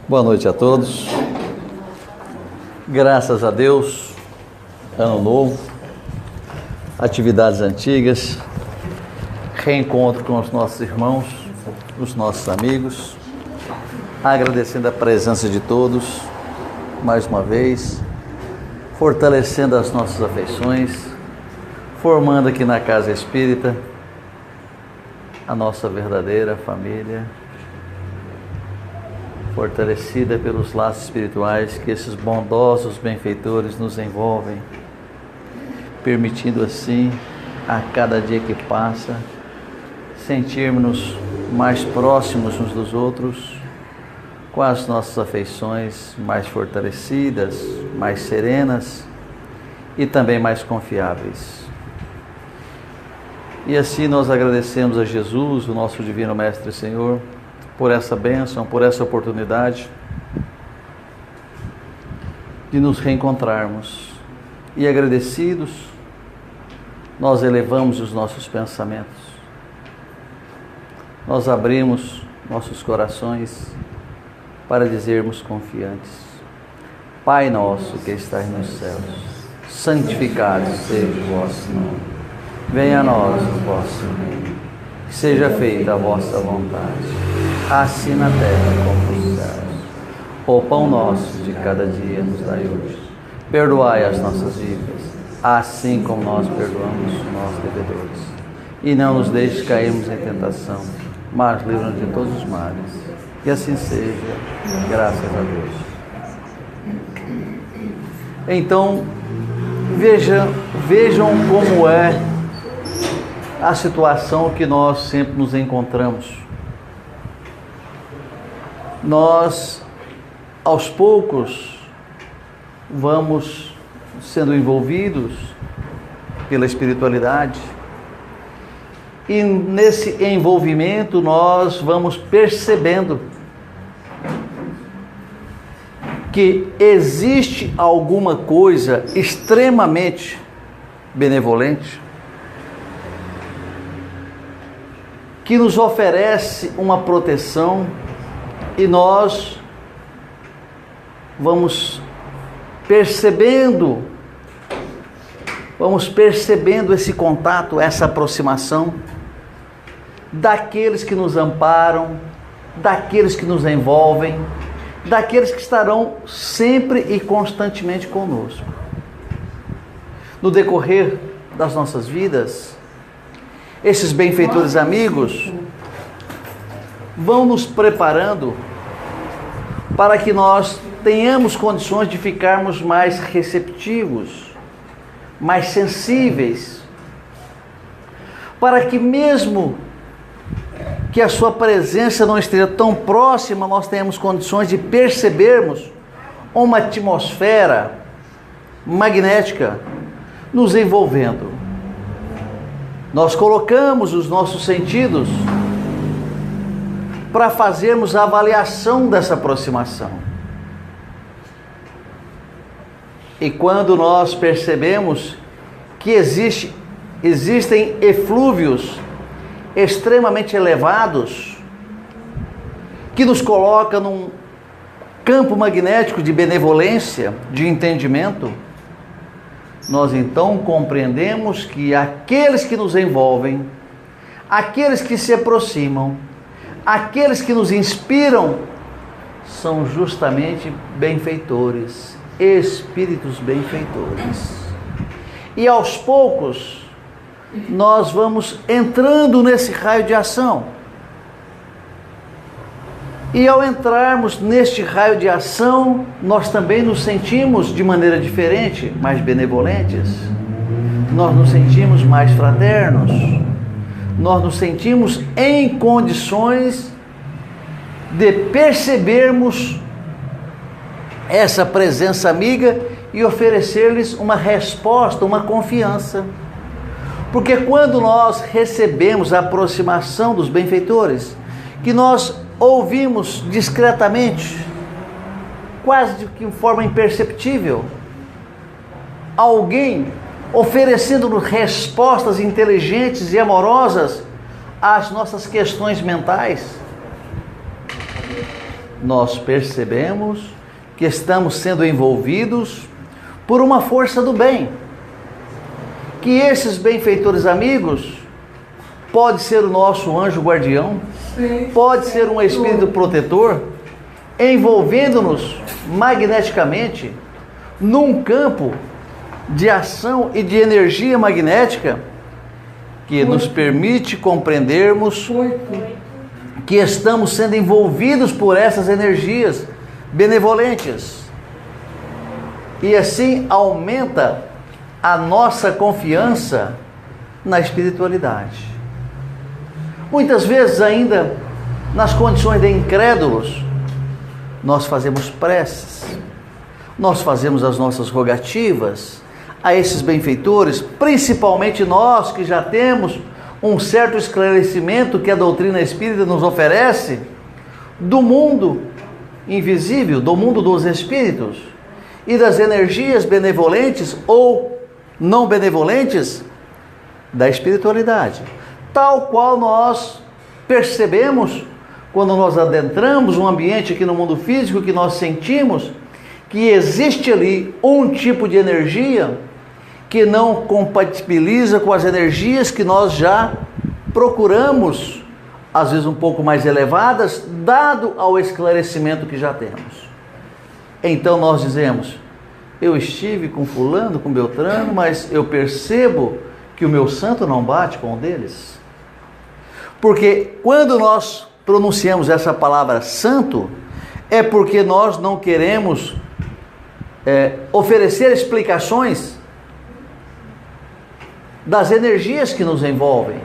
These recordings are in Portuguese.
Boa noite a todos. Graças a Deus, ano novo, atividades antigas, reencontro com os nossos irmãos, os nossos amigos, agradecendo a presença de todos, mais uma vez, fortalecendo as nossas afeições, formando aqui na Casa Espírita a nossa verdadeira família, fortalecida pelos laços espirituais que esses bondosos benfeitores nos envolvem, permitindo assim, a cada dia que passa, sentirmos-nos mais próximos uns dos outros, com as nossas afeições mais fortalecidas, mais serenas e também mais confiáveis. E assim nós agradecemos a Jesus, o nosso Divino Mestre e Senhor, por essa bênção, por essa oportunidade de nos reencontrarmos. E agradecidos, nós elevamos os nossos pensamentos, nós abrimos nossos corações para dizermos confiantes: Pai nosso que estás nos céus, santificado seja o vosso nome. Venha a nós o vosso reino. Que seja feita a vossa vontade, assim na terra como nos céus. O pão nosso de cada dia nos dai hoje. Perdoai as nossas dívidas, assim como nós perdoamos os nossos devedores. E não nos deixes cairmos em tentação, mas livra-nos de todos os males. Que assim seja, graças a Deus. Então, vejam como é a situação que nós sempre nos encontramos. Nós, aos poucos, vamos sendo envolvidos pela espiritualidade e nesse envolvimento nós vamos percebendo que existe alguma coisa extremamente benevolente que nos oferece uma proteção e nós vamos percebendo esse contato, essa aproximação daqueles que nos amparam, daqueles que nos envolvem, daqueles que estarão sempre e constantemente conosco. No decorrer das nossas vidas, esses benfeitores amigos vão nos preparando para que nós tenhamos condições de ficarmos mais receptivos, mais sensíveis, para que mesmo que a sua presença não esteja tão próxima, nós tenhamos condições de percebermos uma atmosfera magnética nos envolvendo. Nós colocamos os nossos sentidos para fazermos a avaliação dessa aproximação. E quando nós percebemos que existem eflúvios extremamente elevados que nos colocam num campo magnético de benevolência, de entendimento, nós então compreendemos que aqueles que nos envolvem, aqueles que se aproximam, aqueles que nos inspiram, são justamente benfeitores, espíritos benfeitores. E aos poucos, nós vamos entrando nesse raio de ação. E ao entrarmos neste raio de ação, nós também nos sentimos de maneira diferente, mais benevolentes. Nós nos sentimos mais fraternos. Nós nos sentimos em condições de percebermos essa presença amiga e oferecer-lhes uma resposta, uma confiança. Porque quando nós recebemos a aproximação dos benfeitores, que nós ouvimos discretamente, quase de forma imperceptível, alguém oferecendo-nos respostas inteligentes e amorosas às nossas questões mentais, nós percebemos que estamos sendo envolvidos por uma força do bem. Que esses benfeitores amigos pode ser o nosso anjo guardião, pode ser um espírito protetor, envolvendo-nos magneticamente num campo de ação e de energia magnética que nos permite compreendermos que estamos sendo envolvidos por essas energias benevolentes. E assim aumenta a nossa confiança na espiritualidade. Muitas vezes ainda, nas condições de incrédulos, nós fazemos preces, nós fazemos as nossas rogativas a esses benfeitores, principalmente nós que já temos um certo esclarecimento que a doutrina espírita nos oferece do mundo invisível, do mundo dos espíritos e das energias benevolentes ou não benevolentes da espiritualidade, tal qual nós percebemos quando nós adentramos um ambiente aqui no mundo físico, que nós sentimos que existe ali um tipo de energia que não compatibiliza com as energias que nós já procuramos, às vezes um pouco mais elevadas, dado ao esclarecimento que já temos. Então nós dizemos: eu estive com fulano, com Beltrano, mas eu percebo que o meu santo não bate com o deles. Porque quando nós pronunciamos essa palavra santo, é porque nós não queremos oferecer explicações das energias que nos envolvem,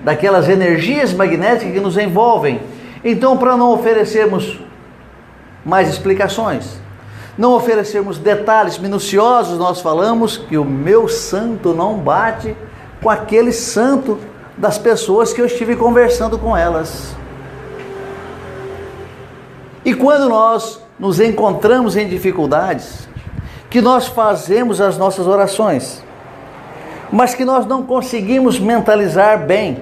daquelas energias magnéticas que nos envolvem. Então, para não oferecermos mais explicações, não oferecermos detalhes minuciosos, nós falamos que o meu santo não bate com aquele santo das pessoas que eu estive conversando com elas. E quando nós nos encontramos em dificuldades, que nós fazemos as nossas orações, mas que nós não conseguimos mentalizar bem,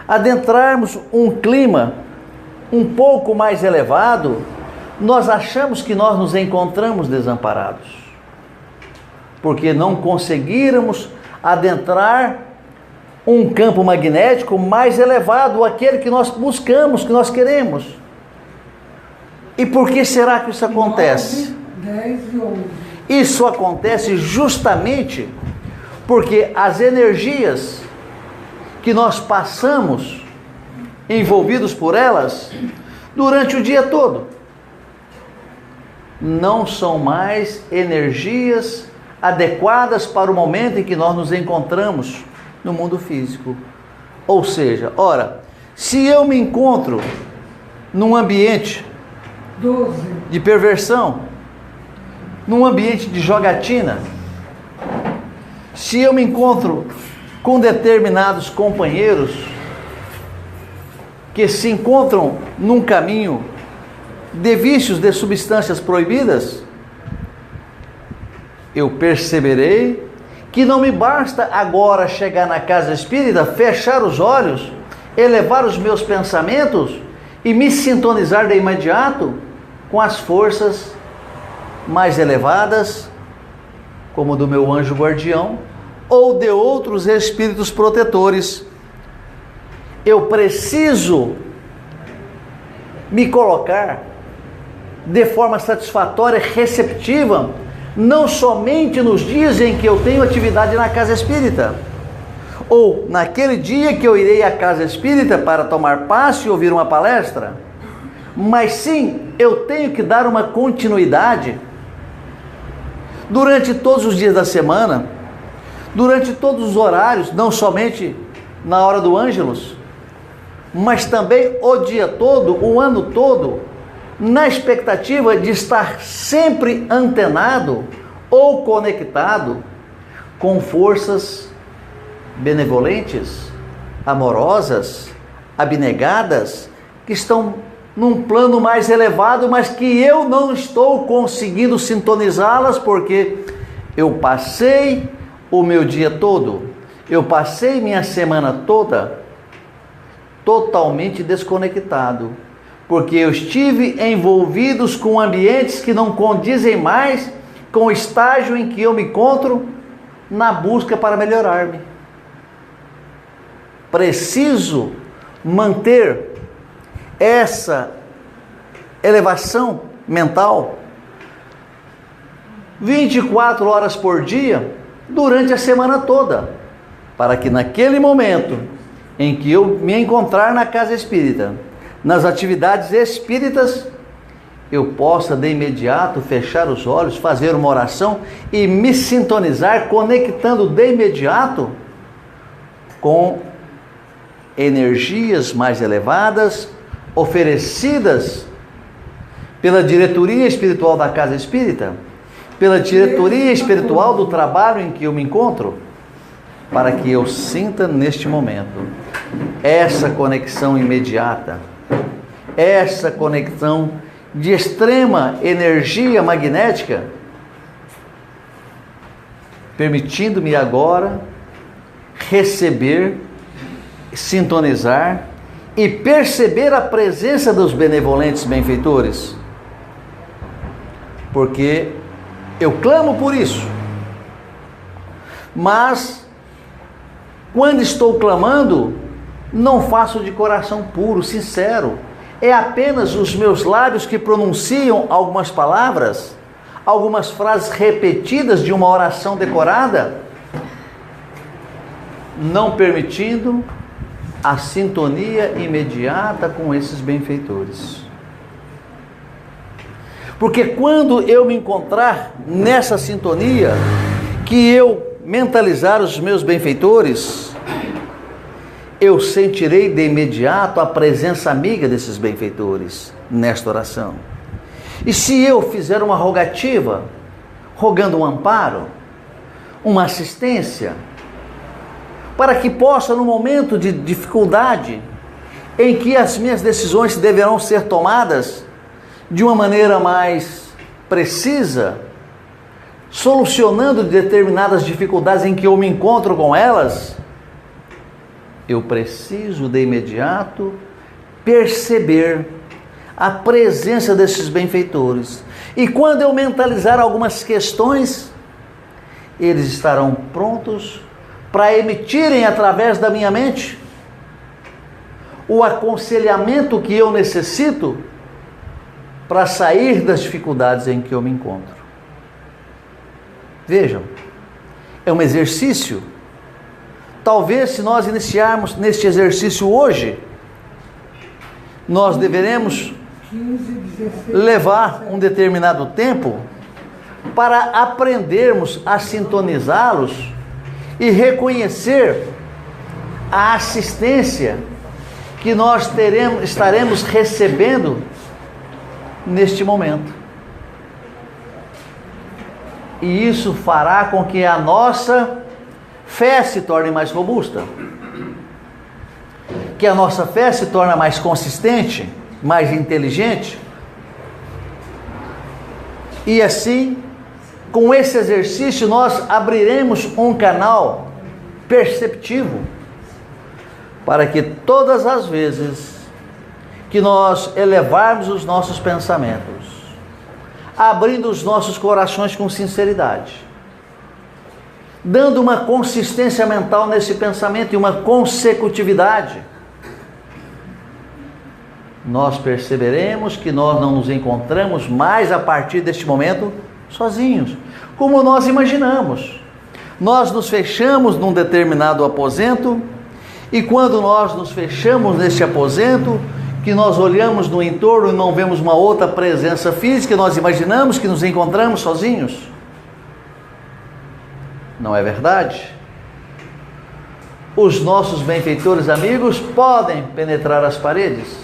adentrarmos um clima um pouco mais elevado, nós achamos que nós nos encontramos desamparados, porque não conseguirmos adentrar um campo magnético mais elevado, aquele que nós buscamos, que nós queremos. E por que será que isso acontece? 9, 10 e 11. Isso acontece justamente porque as energias que nós passamos, envolvidos por elas, durante o dia todo, não são mais energias adequadas para o momento em que nós nos encontramos no mundo físico. Ou seja, ora, se eu me encontro num ambiente 12. de perversão, num ambiente de jogatina, se eu me encontro com determinados companheiros que se encontram num caminho de vícios, de substâncias proibidas, eu perceberei que não me basta agora chegar na casa espírita, fechar os olhos, elevar os meus pensamentos e me sintonizar de imediato com as forças mais elevadas, como do meu anjo guardião, ou de outros espíritos protetores. Eu preciso me colocar de forma satisfatória, receptiva, não somente nos dias em que eu tenho atividade na casa espírita, ou naquele dia que eu irei à casa espírita para tomar passe e ouvir uma palestra, mas sim, eu tenho que dar uma continuidade durante todos os dias da semana, durante todos os horários, não somente na hora do Ângelus, mas também o dia todo, o ano todo, na expectativa de estar sempre antenado ou conectado com forças benevolentes, amorosas, abnegadas, que estão num plano mais elevado, mas que eu não estou conseguindo sintonizá-las, porque eu passei o meu dia todo, eu passei minha semana toda totalmente desconectado, porque eu estive envolvidos com ambientes que não condizem mais com o estágio em que eu me encontro na busca para melhorar-me. Preciso manter essa elevação mental 24 horas por dia durante a semana toda, para que naquele momento em que eu me encontrar na casa espírita, nas atividades espíritas, eu possa de imediato fechar os olhos, fazer uma oração e me sintonizar, conectando de imediato com energias mais elevadas, oferecidas pela diretoria espiritual da casa espírita, pela diretoria espiritual do trabalho em que eu me encontro, para que eu sinta neste momento essa conexão imediata, essa conexão de extrema energia magnética, permitindo-me agora receber, sintonizar e perceber a presença dos benevolentes benfeitores, porque eu clamo por isso, mas quando estou clamando, não faço de coração puro, sincero. É apenas os meus lábios que pronunciam algumas palavras, algumas frases repetidas de uma oração decorada, não permitindo a sintonia imediata com esses benfeitores. Porque quando eu me encontrar nessa sintonia, que eu mentalizar os meus benfeitores, eu sentirei de imediato a presença amiga desses benfeitores nesta oração. E se eu fizer uma rogativa, rogando um amparo, uma assistência, para que possa, no momento de dificuldade, em que as minhas decisões deverão ser tomadas de uma maneira mais precisa, solucionando determinadas dificuldades em que eu me encontro com elas, eu preciso de imediato perceber a presença desses benfeitores. E quando eu mentalizar algumas questões, eles estarão prontos para emitirem através da minha mente o aconselhamento que eu necessito para sair das dificuldades em que eu me encontro. Vejam, é um exercício. Talvez, se nós iniciarmos neste exercício hoje, nós deveremos levar um determinado tempo para aprendermos a sintonizá-los e reconhecer a assistência que nós estaremos recebendo neste momento. E isso fará com que a nossa fé se torne mais robusta, que a nossa fé se torne mais consistente, mais inteligente. E assim, com esse exercício, nós abriremos um canal perceptivo para que todas as vezes que nós elevarmos os nossos pensamentos, abrindo os nossos corações com sinceridade, dando uma consistência mental nesse pensamento e uma consecutividade, nós perceberemos que nós não nos encontramos mais a partir deste momento sozinhos, como nós imaginamos. Nós nos fechamos num determinado aposento, e quando nós nos fechamos neste aposento, que nós olhamos no entorno e não vemos uma outra presença física, nós imaginamos que nos encontramos sozinhos. Não é verdade? Os nossos benfeitores amigos podem penetrar as paredes.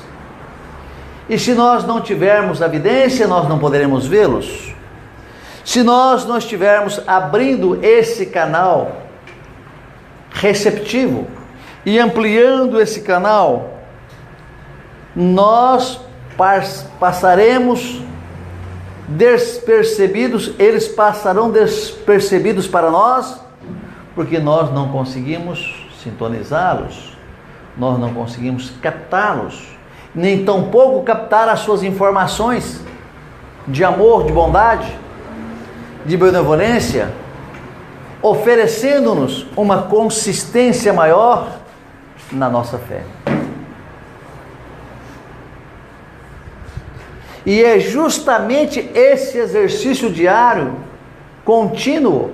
E se nós não tivermos evidência, nós não poderemos vê-los. Se nós não estivermos abrindo esse canal receptivo e ampliando esse canal, nós passaremos despercebidos, eles passarão despercebidos para nós, porque nós não conseguimos sintonizá-los, nós não conseguimos captá-los. nem tampouco captar as suas informações de amor, de bondade, de benevolência, oferecendo-nos uma consistência maior na nossa fé. E é justamente esse exercício diário, contínuo,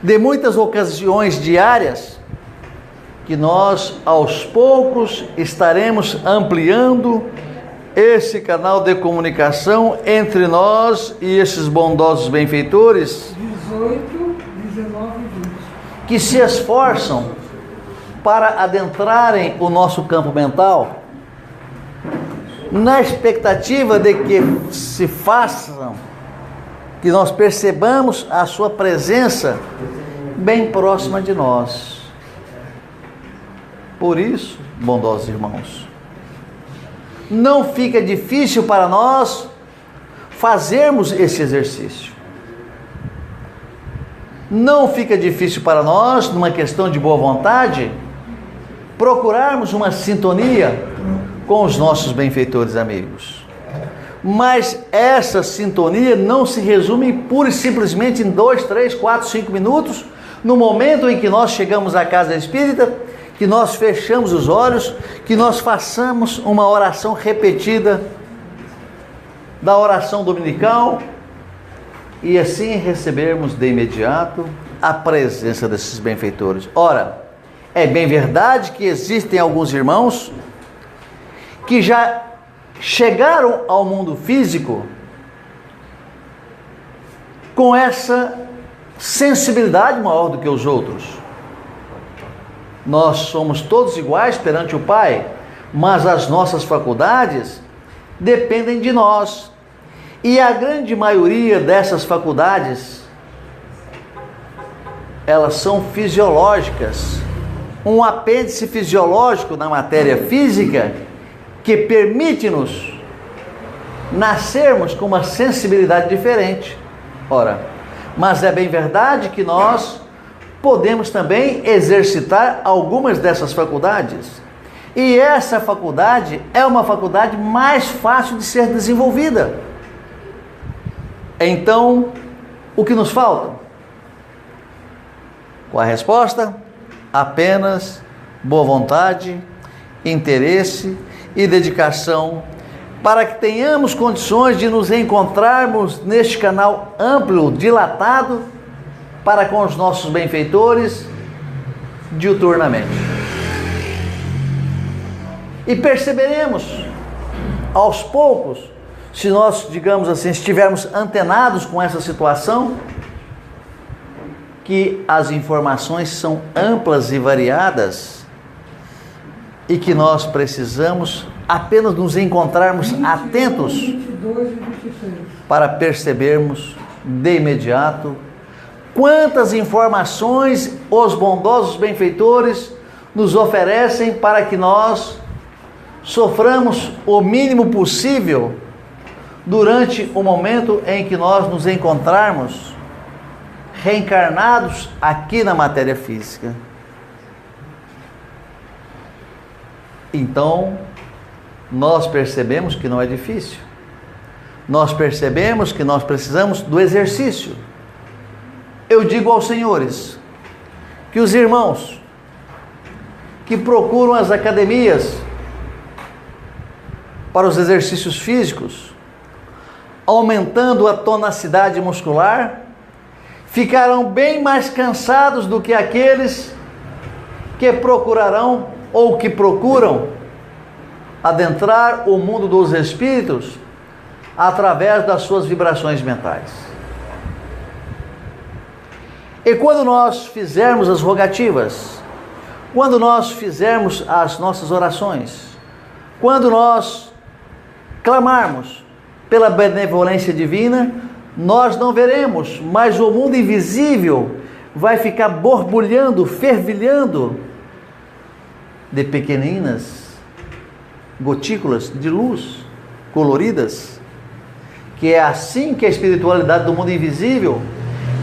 de muitas ocasiões diárias, que nós aos poucos estaremos ampliando esse canal de comunicação entre nós e esses bondosos benfeitores 18, 19 e 20. que se esforçam para adentrarem o nosso campo mental, na expectativa de que se façam, que nós percebamos a sua presença bem próxima de nós. Por isso, bondosos irmãos, não fica difícil para nós fazermos esse exercício. Não fica difícil para nós, numa questão de boa vontade, procurarmos uma sintonia com os nossos benfeitores amigos. Mas essa sintonia não se resume pura e simplesmente em 2, 3, 4, 5 minutos, no momento em que nós chegamos à casa espírita, que nós fechamos os olhos, que nós façamos uma oração repetida da oração dominical e assim recebermos de imediato a presença desses benfeitores. Ora, é bem verdade que existem alguns irmãos que já chegaram ao mundo físico com essa sensibilidade maior do que os outros. Nós somos todos iguais perante o Pai, mas as nossas faculdades dependem de nós. E a grande maioria dessas faculdades, elas são fisiológicas. Um apêndice fisiológico na matéria física que permite-nos nascermos com uma sensibilidade diferente. Ora, mas é bem verdade que nós podemos também exercitar algumas dessas faculdades. E essa faculdade é uma faculdade mais fácil de ser desenvolvida. Então, o que nos falta? Qual a resposta? Apenas boa vontade, interesse e dedicação para que tenhamos condições de nos encontrarmos neste canal amplo, dilatado, para com os nossos benfeitores diuturnamente. E perceberemos aos poucos, se nós, digamos assim, estivermos antenados com essa situação, que as informações são amplas e variadas e que nós precisamos apenas nos encontrarmos 21, atentos 22 e 23. para percebermos de imediato quantas informações os bondosos benfeitores nos oferecem para que nós soframos o mínimo possível durante o momento em que nós nos encontrarmos reencarnados aqui na matéria física. Então, nós percebemos que não é difícil. Nós percebemos que nós precisamos do exercício. Eu digo aos senhores que os irmãos que procuram as academias para os exercícios físicos, aumentando a tonacidade muscular, ficarão bem mais cansados do que aqueles que procurarão ou que procuram adentrar o mundo dos espíritos através das suas vibrações mentais. E quando nós fizermos as rogativas, quando nós fizermos as nossas orações, quando nós clamarmos pela benevolência divina, nós não veremos, mas o mundo invisível vai ficar borbulhando, fervilhando de pequeninas gotículas de luz coloridas, que é assim que a espiritualidade do mundo invisível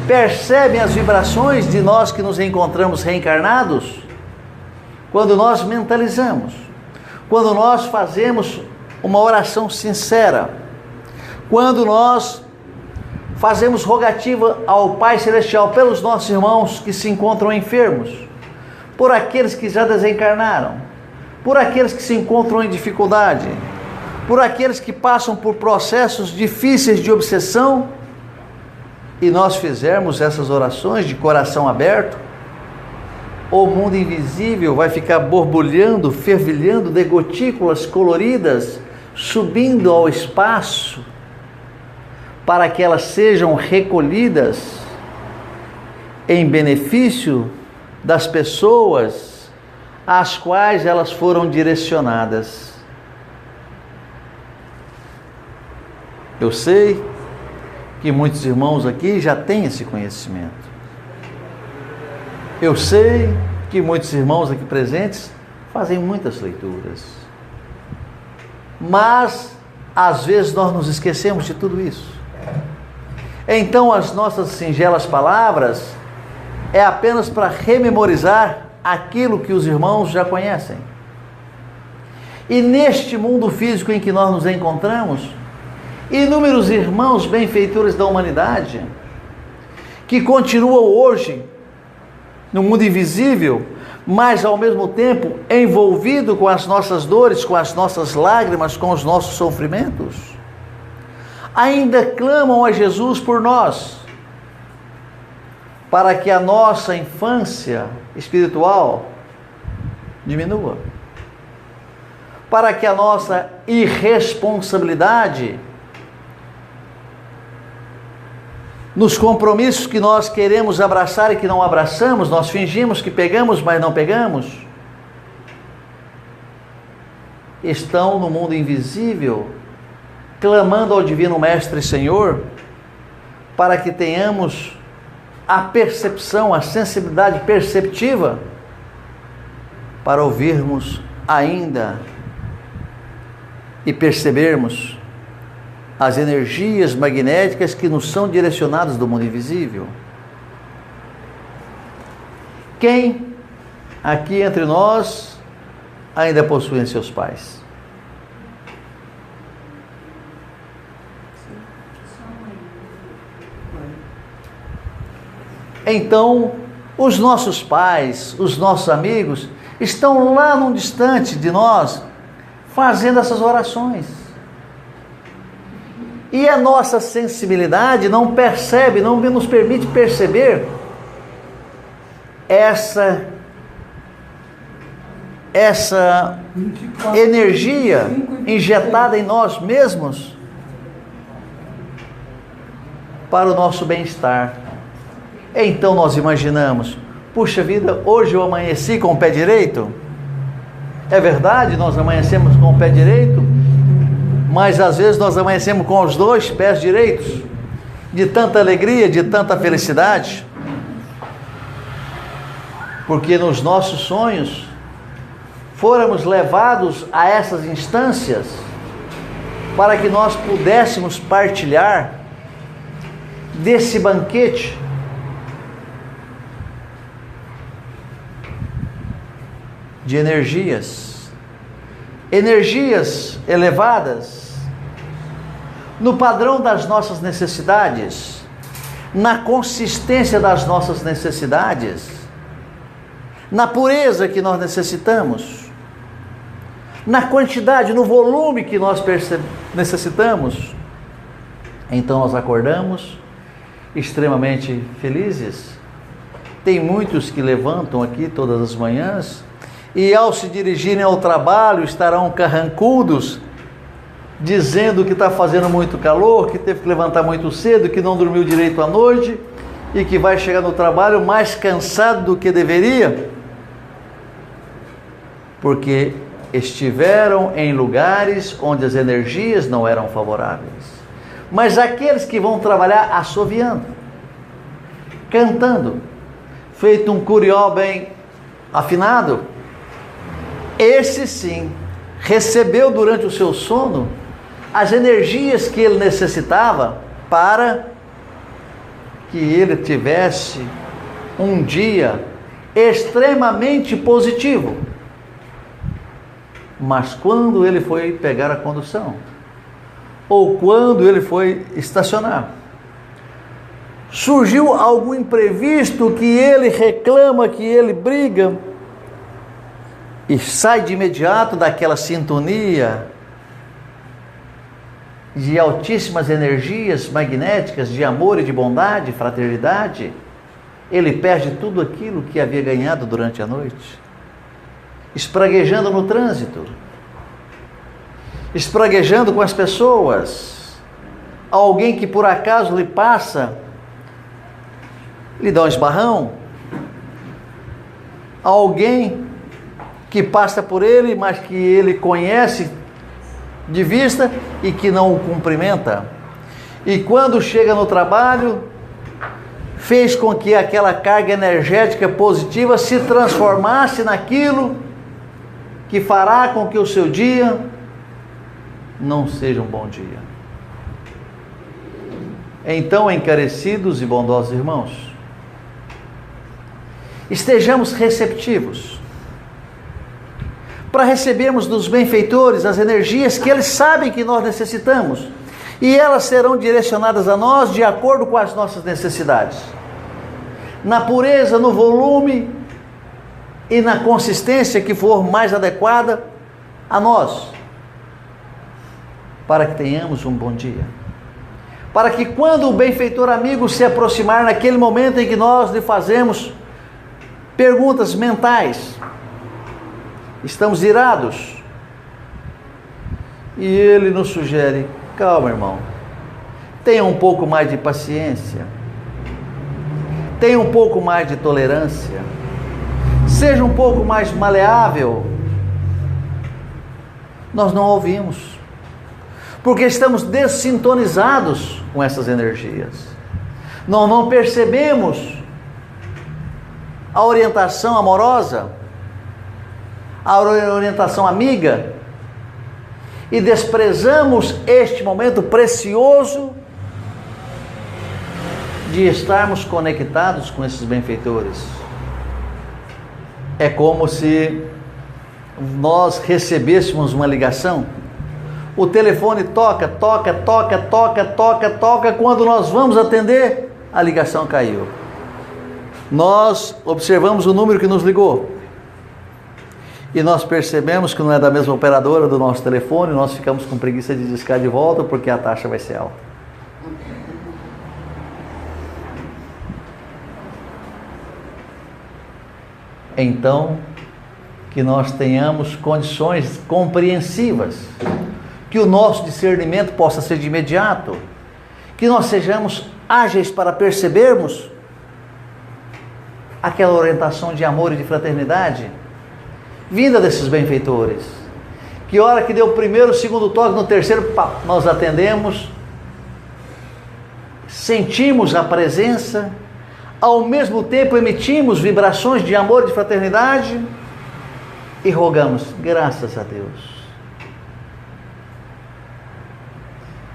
percebe as vibrações de nós que nos encontramos reencarnados, quando nós mentalizamos, quando nós fazemos uma oração sincera, quando nós fazemos rogativa ao Pai Celestial pelos nossos irmãos que se encontram enfermos, por aqueles que já desencarnaram, por aqueles que se encontram em dificuldade, por aqueles que passam por processos difíceis de obsessão, e nós fizermos essas orações de coração aberto, o mundo invisível vai ficar borbulhando, fervilhando de gotículas coloridas, subindo ao espaço, para que elas sejam recolhidas em benefício das pessoas às quais elas foram direcionadas. Eu sei que muitos irmãos aqui já têm esse conhecimento. Eu sei que muitos irmãos aqui presentes fazem muitas leituras. Mas, às vezes, nós nos esquecemos de tudo isso. Então, as nossas singelas palavras é apenas para rememorizar aquilo que os irmãos já conhecem. E neste mundo físico em que nós nos encontramos, inúmeros irmãos benfeitores da humanidade, que continuam hoje no mundo invisível, mas ao mesmo tempo envolvido com as nossas dores, com as nossas lágrimas, com os nossos sofrimentos, ainda clamam a Jesus por nós, para que a nossa infância espiritual diminua, para que a nossa irresponsabilidade nos compromissos que nós queremos abraçar e que não abraçamos, nós fingimos que pegamos, mas não pegamos, estão no mundo invisível, clamando ao Divino Mestre Senhor, para que tenhamos a percepção, a sensibilidade perceptiva, para ouvirmos ainda e percebermos as energias magnéticas que nos são direcionadas do mundo invisível. Quem aqui entre nós ainda possuem seus pais? Então, os nossos pais, os nossos amigos, estão lá num distante de nós, fazendo essas orações. E a nossa sensibilidade não percebe, não nos permite perceber essa energia injetada em nós mesmos para o nosso bem-estar. Então nós imaginamos, puxa vida, hoje eu amanheci com o pé direito. É verdade, nós amanhecemos com o pé direito, mas às vezes nós amanhecemos com os dois pés direitos, de tanta alegria, de tanta felicidade, porque nos nossos sonhos fôramos levados a essas instâncias para que nós pudéssemos partilhar desse banquete de energias elevadas, no padrão das nossas necessidades, na consistência das nossas necessidades, na pureza que nós necessitamos, na quantidade, no volume que nós necessitamos. Então nós acordamos extremamente felizes. Tem muitos que levantam aqui todas as manhãs e ao se dirigirem ao trabalho estarão carrancudos, dizendo que está fazendo muito calor, que teve que levantar muito cedo, que não dormiu direito à noite e que vai chegar no trabalho mais cansado do que deveria, porque estiveram em lugares onde as energias não eram favoráveis. Mas aqueles que vão trabalhar assoviando, cantando, feito um curió bem afinado, esse sim recebeu durante o seu sono as energias que ele necessitava para que ele tivesse um dia extremamente positivo. Mas quando ele foi pegar a condução, ou quando ele foi estacionar, surgiu algum imprevisto que ele reclama, que ele briga, e sai de imediato daquela sintonia de altíssimas energias magnéticas, de amor e de bondade, fraternidade, ele perde tudo aquilo que havia ganhado durante a noite, espraguejando no trânsito, espraguejando com as pessoas. Alguém que por acaso lhe passa, lhe dá um esbarrão. Alguém que passa por ele, mas que ele conhece de vista e que não o cumprimenta. E quando chega no trabalho, fez com que aquela carga energética positiva se transformasse naquilo que fará com que o seu dia não seja um bom dia. Então, encarecidos e bondosos irmãos, estejamos receptivos para recebermos dos benfeitores as energias que eles sabem que nós necessitamos, e elas serão direcionadas a nós de acordo com as nossas necessidades, na pureza, no volume e na consistência que for mais adequada a nós, para que tenhamos um bom dia, para que quando o benfeitor amigo se aproximar, naquele momento em que nós lhe fazemos perguntas mentais, estamos irados, e ele nos sugere: calma, irmão, tenha um pouco mais de paciência, tenha um pouco mais de tolerância, seja um pouco mais maleável. Nós não ouvimos, porque estamos dessintonizados com essas energias. Nós não percebemos a orientação amorosa, a orientação amiga, e desprezamos este momento precioso de estarmos conectados com esses benfeitores. É como se nós recebêssemos uma ligação, o telefone toca, quando nós vamos atender, a ligação caiu. Nós observamos o número que nos ligou, e nós percebemos que não é da mesma operadora do nosso telefone, nós ficamos com preguiça de discar de volta, porque a taxa vai ser alta. Então, que nós tenhamos condições compreensivas, que o nosso discernimento possa ser de imediato, que nós sejamos ágeis para percebermos aquela orientação de amor e de fraternidade vinda desses benfeitores, que hora que deu o primeiro, o segundo toque, no terceiro, nós atendemos, sentimos a presença, ao mesmo tempo emitimos vibrações de amor e de fraternidade e rogamos: graças a Deus.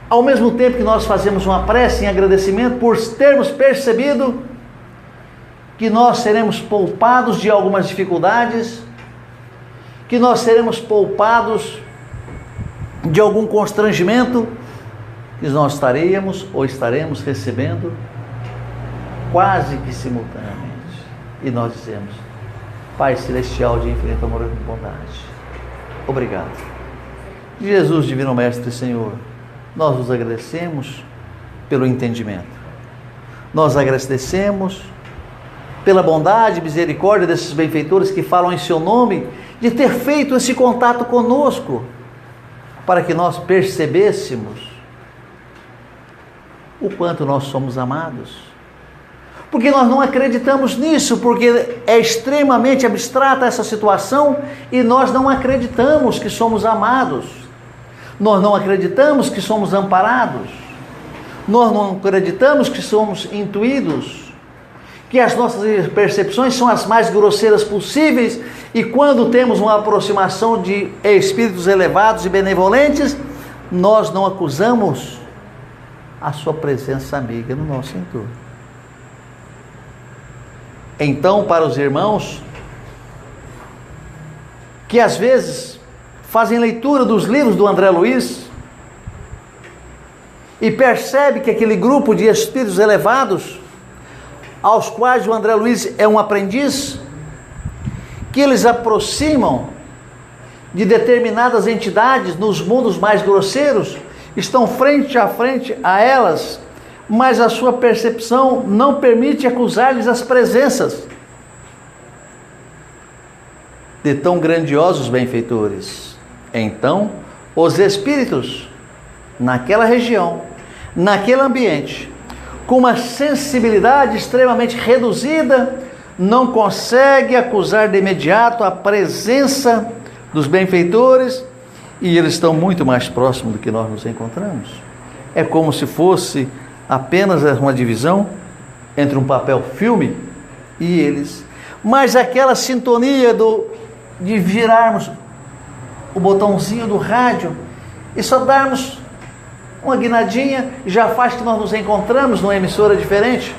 Ao mesmo tempo que nós fazemos uma prece em agradecimento por termos percebido que nós seremos poupados de algumas dificuldades, que nós seremos poupados de algum constrangimento que nós estaríamos ou estaremos recebendo quase que simultaneamente. E nós dizemos: Pai Celestial de infinito amor e bondade, obrigado. Jesus, Divino Mestre e Senhor, nós vos agradecemos pelo entendimento, nós agradecemos pela bondade e misericórdia desses benfeitores que falam em seu nome, de ter feito esse contato conosco, para que nós percebêssemos o quanto nós somos amados. Porque nós não acreditamos nisso, porque é extremamente abstrata essa situação e nós não acreditamos que somos amados, nós não acreditamos que somos amparados, nós não acreditamos que somos intuídos, que as nossas percepções são as mais grosseiras possíveis, e quando temos uma aproximação de espíritos elevados e benevolentes, nós não acusamos a sua presença amiga no nosso entorno. Então, para os irmãos que às vezes fazem leitura dos livros do André Luiz e percebe que aquele grupo de espíritos elevados, aos quais o André Luiz é um aprendiz, que eles aproximam de determinadas entidades nos mundos mais grosseiros, estão frente a frente a elas, mas a sua percepção não permite acusar-lhes as presenças de tão grandiosos benfeitores. Então, os espíritos, naquela região, naquele ambiente, com uma sensibilidade extremamente reduzida, não consegue acusar de imediato a presença dos benfeitores, e eles estão muito mais próximos do que nós nos encontramos. É como se fosse apenas uma divisão entre um papel filme e eles. Mas aquela sintonia de virarmos o botãozinho do rádio e só darmos uma guinadinha, já faz que nós nos encontramos numa emissora diferente.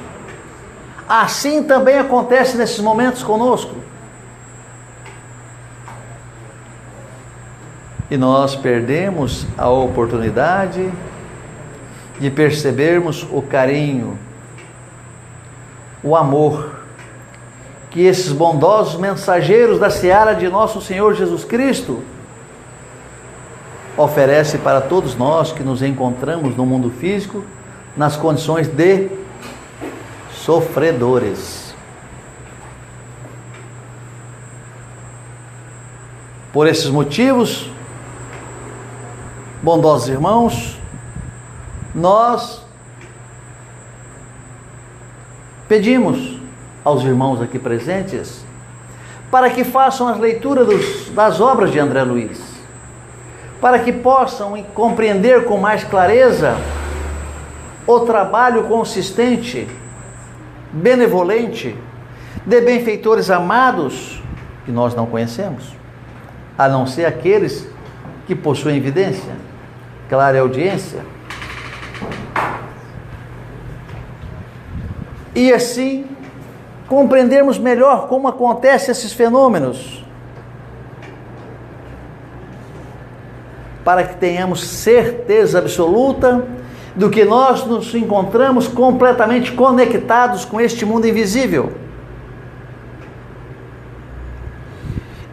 Assim também acontece nesses momentos conosco. E nós perdemos a oportunidade de percebermos o carinho, o amor que esses bondosos mensageiros da seara de nosso Senhor Jesus Cristo oferece para todos nós que nos encontramos no mundo físico nas condições de sofredores. Por esses motivos, bondosos irmãos, nós pedimos aos irmãos aqui presentes para que façam as leituras das obras de André Luiz, para que possam compreender com mais clareza o trabalho consistente, benevolente, de benfeitores amados que nós não conhecemos, a não ser aqueles que possuem evidência, clara audiência. E assim compreendermos melhor como acontecem esses fenômenos, para que tenhamos certeza absoluta do que nós nos encontramos completamente conectados com este mundo invisível.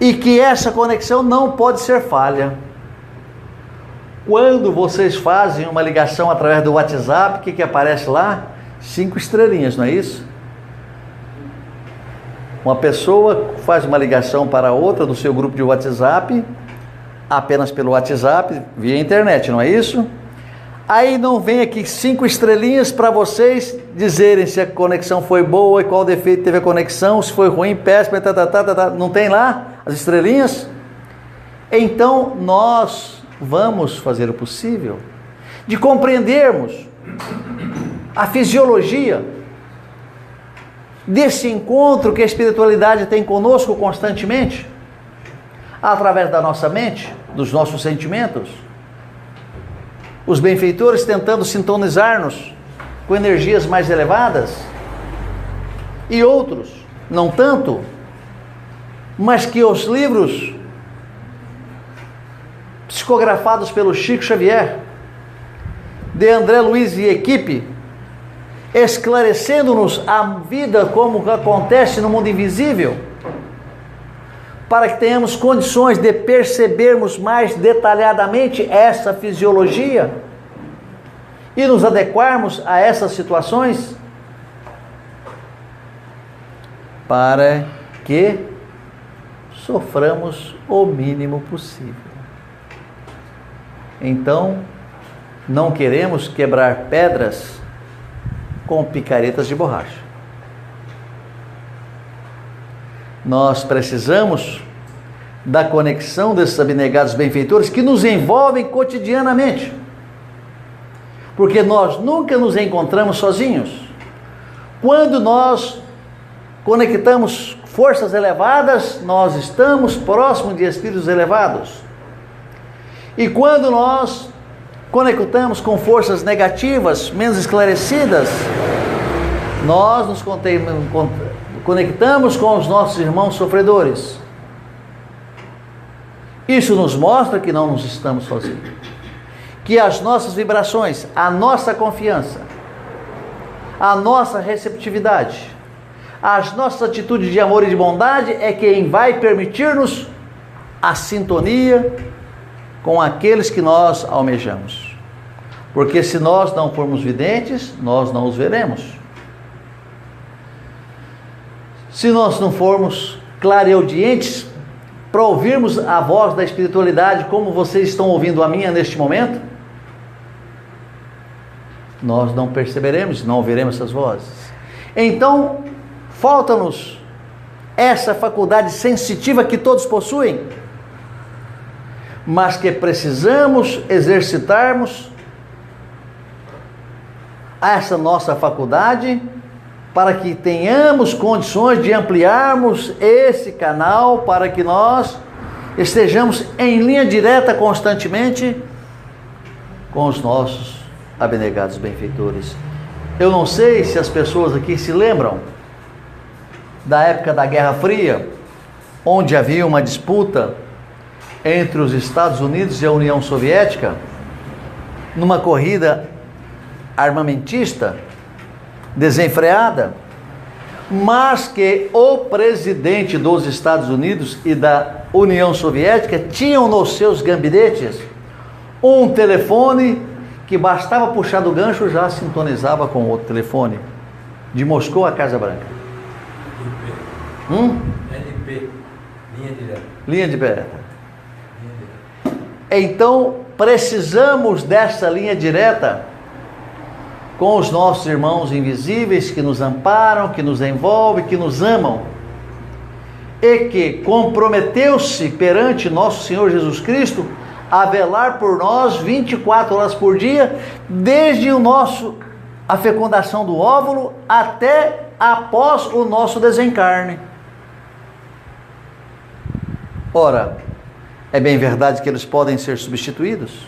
E que essa conexão não pode ser falha. Quando vocês fazem uma ligação através do WhatsApp, o que aparece lá? 5 estrelinhas, não é isso? Uma pessoa faz uma ligação para outra do seu grupo de WhatsApp, apenas pelo WhatsApp, via internet, não é isso? Aí não vem aqui 5 estrelinhas para vocês dizerem se a conexão foi boa e qual defeito teve a conexão, se foi ruim, péssima, não tem lá as estrelinhas? Então nós vamos fazer o possível de compreendermos a fisiologia desse encontro que a espiritualidade tem conosco constantemente, através da nossa mente, dos nossos sentimentos. Os benfeitores tentando sintonizar-nos com energias mais elevadas, e outros não tanto, mas que os livros psicografados pelo Chico Xavier, de André Luiz e equipe, esclarecendo-nos a vida como acontece no mundo invisível, para que tenhamos condições de percebermos mais detalhadamente essa fisiologia e nos adequarmos a essas situações, para que soframos o mínimo possível. Então, não queremos quebrar pedras com picaretas de borracha. Nós precisamos da conexão desses abnegados benfeitores que nos envolvem cotidianamente, porque nós nunca nos encontramos sozinhos. Quando nós conectamos forças elevadas, nós estamos próximos de espíritos elevados. E quando nós conectamos com forças negativas, menos esclarecidas, nós nos conectamos com os nossos irmãos sofredores. Isso nos mostra que não nos estamos sozinhos. Que as nossas vibrações, a nossa confiança, a nossa receptividade, as nossas atitudes de amor e de bondade é quem vai permitir-nos a sintonia com aqueles que nós almejamos. Porque se nós não formos videntes, nós não os veremos. Se nós não formos clareaudientes para ouvirmos a voz da espiritualidade como vocês estão ouvindo a minha neste momento, nós não perceberemos, não ouviremos essas vozes. Então, falta-nos essa faculdade sensitiva que todos possuem, mas que precisamos exercitarmos essa nossa faculdade para que tenhamos condições de ampliarmos esse canal, para que nós estejamos em linha direta constantemente com os nossos abnegados benfeitores. Eu não sei se as pessoas aqui se lembram da época da Guerra Fria, onde havia uma disputa entre os Estados Unidos e a União Soviética, numa corrida armamentista desenfreada, mas que o presidente dos Estados Unidos e da União Soviética tinham nos seus gabinetes um telefone que bastava puxar do gancho, já sintonizava com outro telefone, de Moscou à Casa Branca. LP, linha direta. Linha direta. Então, precisamos dessa linha direta com os nossos irmãos invisíveis que nos amparam, que nos envolvem, que nos amam, e que comprometeu-se perante nosso Senhor Jesus Cristo a velar por nós 24 horas por dia, desde a fecundação do óvulo até após o nosso desencarne. Ora, é bem verdade que eles podem ser substituídos?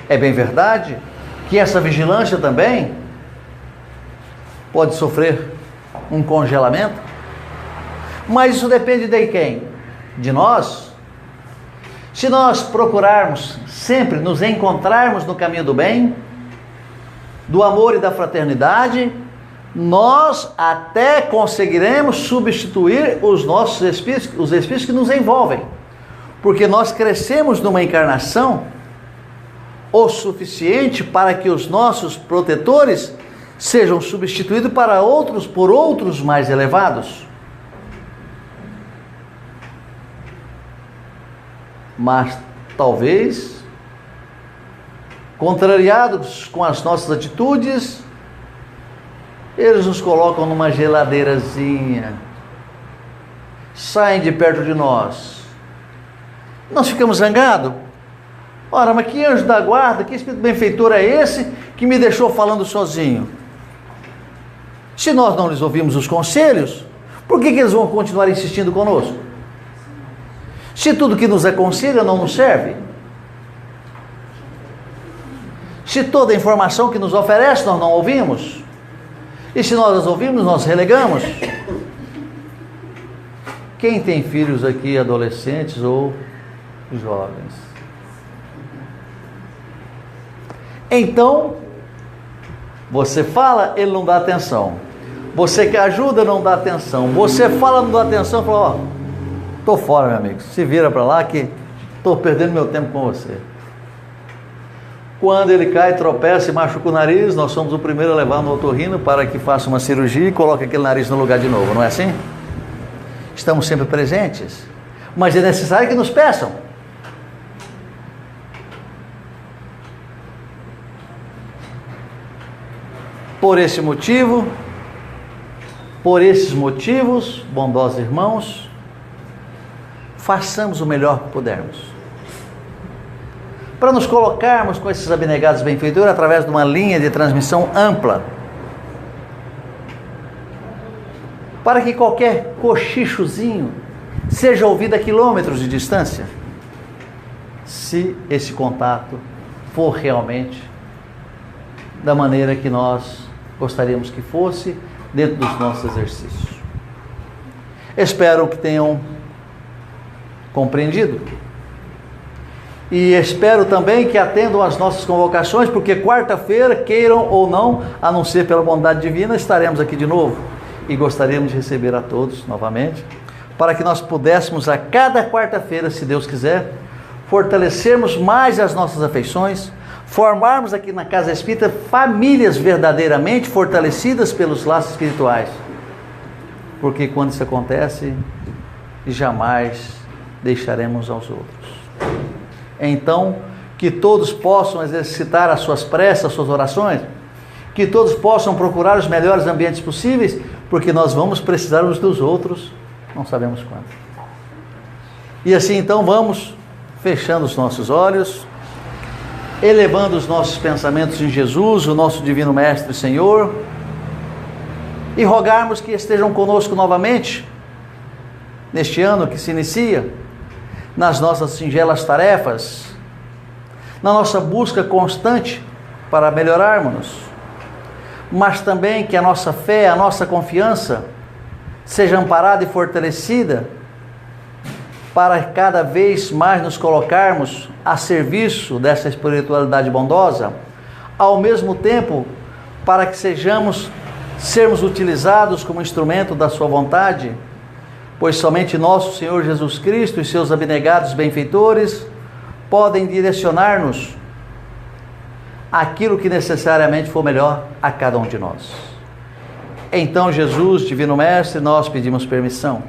É bem verdade que essa vigilância também pode sofrer um congelamento? Mas isso depende de quem? De nós. Se nós procurarmos sempre nos encontrarmos no caminho do bem, do amor e da fraternidade, nós até conseguiremos substituir os nossos espíritos, os espíritos que nos envolvem, porque nós crescemos numa encarnação o suficiente para que os nossos protetores sejam substituídos por outros mais elevados. Mas talvez, contrariados com as nossas atitudes, eles nos colocam numa geladeirazinha, saem de perto de nós. Nós ficamos zangados. Ora, mas que anjo da guarda, que espírito benfeitor é esse que me deixou falando sozinho? Se nós não lhes ouvimos os conselhos, por que eles vão continuar insistindo conosco? Se tudo que nos aconselha não nos serve? Se toda a informação que nos oferece nós não ouvimos? E se nós as ouvimos, nós relegamos? Quem tem filhos aqui, adolescentes ou jovens? Então, você fala, ele não dá atenção. Você que ajuda, não dá atenção. Você fala, não dá atenção, fala, ó, tô fora, meu amigo. Se vira para lá que tô perdendo meu tempo com você. Quando ele cai, tropeça e machuca o nariz, nós somos o primeiro a levar no otorrino para que faça uma cirurgia e coloque aquele nariz no lugar de novo, não é assim? Estamos sempre presentes, mas é necessário que nos peçam. Por esse motivo, por esses motivos, bondosos irmãos, façamos o melhor que pudermos para nos colocarmos com esses abnegados benfeitores através de uma linha de transmissão ampla, para que qualquer cochichozinho seja ouvido a quilômetros de distância, se esse contato for realmente da maneira que nós gostaríamos que fosse, dentro dos nossos exercícios. Espero que tenham Compreendido? E espero também que atendam às nossas convocações, porque quarta-feira, queiram ou não, a não ser pela bondade divina, estaremos aqui de novo. E gostaríamos de receber a todos novamente, para que nós pudéssemos a cada quarta-feira, se Deus quiser, fortalecermos mais as nossas afeições, formarmos aqui na Casa Espírita famílias verdadeiramente fortalecidas pelos laços espirituais. Porque quando isso acontece, jamais deixaremos aos outros. Então, que todos possam exercitar as suas preces, as suas orações, que todos possam procurar os melhores ambientes possíveis, porque nós vamos precisar uns dos outros, não sabemos quando. E assim então vamos fechando os nossos olhos, elevando os nossos pensamentos em Jesus, o nosso Divino Mestre e Senhor, e rogarmos que estejam conosco novamente, neste ano que se inicia, nas nossas singelas tarefas, na nossa busca constante para melhorarmos, mas também que a nossa fé, a nossa confiança seja amparada e fortalecida para cada vez mais nos colocarmos a serviço dessa espiritualidade bondosa, ao mesmo tempo para que sermos utilizados como instrumento da sua vontade, pois somente nosso Senhor Jesus Cristo e seus abnegados benfeitores podem direcionar-nos aquilo que necessariamente for melhor a cada um de nós. Então, Jesus, Divino Mestre, nós pedimos permissão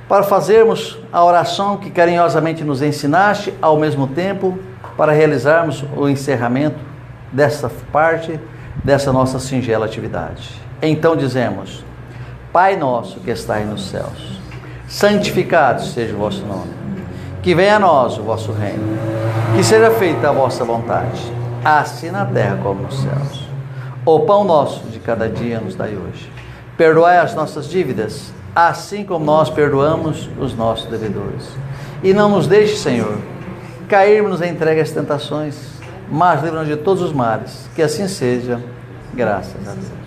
para fazermos a oração que carinhosamente nos ensinaste, ao mesmo tempo para realizarmos o encerramento dessa parte, dessa nossa singela atividade. Então dizemos: Pai nosso que estais nos céus, santificado seja o vosso nome. Que venha a nós o vosso reino. Que seja feita a vossa vontade, assim na terra como nos céus. O pão nosso de cada dia nos dai hoje. Perdoai as nossas dívidas, assim como nós perdoamos os nossos devedores. E não nos deixe, Senhor, cairmos em entrega às tentações, mas livra-nos de todos os males. Que assim seja, graças a Deus.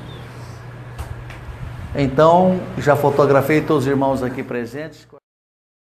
Então, já fotografei todos os irmãos aqui presentes.